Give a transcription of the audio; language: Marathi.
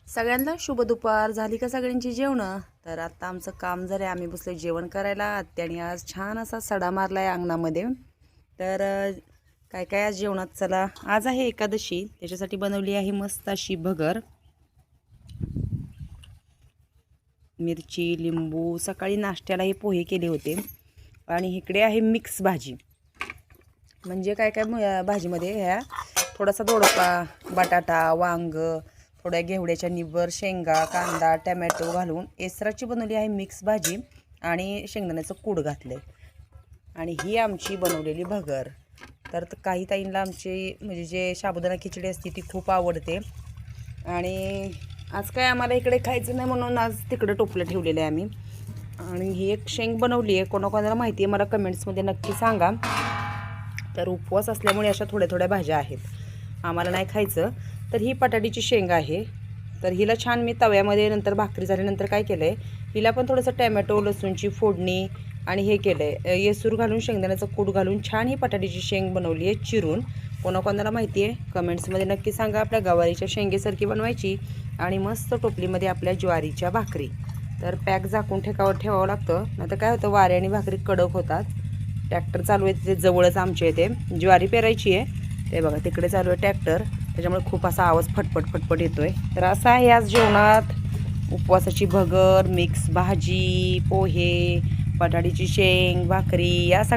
सगळ्यांना शुभ दुपार. झाली का सगळ्यांची जेवणं? तर आता आमचं काम जर आहे, आम्ही बसलो जेवण करायला. आत्याने आज छान असा सडा मारला आहे अंगणामध्ये. तर काय काय आज जेवणात, चला. आज आहे एकादशी, त्याच्यासाठी बनवली आहे मस्त अशी भगर. मिरची, लिंबू. सकाळी नाश्त्याला हे पोहे केले होते. आणि इकडे आहे मिक्स भाजी. म्हणजे काय काय भाजीमध्ये ह्या थोडासा दोडका, बटाटा, वांग, थोड्या घेवड्याच्या निब्बर, शेंगा, कांदा, टमॅटो घालून एसराची बनवली आहे मिक्स भाजी. आणि शेंगदाण्याचं कूट घातलं आहे. आणि ही आमची बनवलेली भगर. तर काही ताईंना आमची म्हणजे जे साबुदाणा खिचडी असते ती खूप आवडते. आणि आज काय आम्हाला इकडे खायचं नाही म्हणून आज तिकडे टोपलं ठेवलेलं आहे आम्ही. आणि ही एक शेंग बनवली आहे. कोणाकोणाला माहिती आहे मला कमेंट्समध्ये नक्की सांगा. तर उपवास असल्यामुळे अशा थोड्या थोड्या भाज्या आहेत, आम्हाला नाही खायचं. तर ही बटाट्याची शेंग आहे. तर हिला छान मी तव्यामध्ये नंतर भाकरी झाल्यानंतर काय केलं आहे, हिला पण थोडंसं टॅमॅटो, लसूणची फोडणी आणि हे केलं आहे, येसूर घालून शेंगदाण्याचं कूट घालून छान ही बटाट्याची शेंग बनवली आहे चिरून. कोणाकोणाला माहिती आहे कमेंट्समध्ये नक्की सांगा. आपल्या गवारीच्या शेंगेसारखी बनवायची आणि मस्त टोपलीमध्ये आपल्या ज्वारीच्या भाकरी. तर पॅक झाकून ठेवावं लागतं, नाही तर काय होतं वाऱ्याने भाकरी कडक होतात. ट्रॅक्टर चालू आहे तिथे जवळच आमच्या इथे, ज्वारी पेरायची आहे ते बघा तिकडे चालू आहे ट्रॅक्टर, त्याच्यामुळे खूप असा आवाज फटफट फटफट येतोय. तर असं आहे आज जेवणात. उपवासाची भगर, मिक्स भाजी, पोहे, बटाट्याची शेंग, भाकरी, या सगळ्या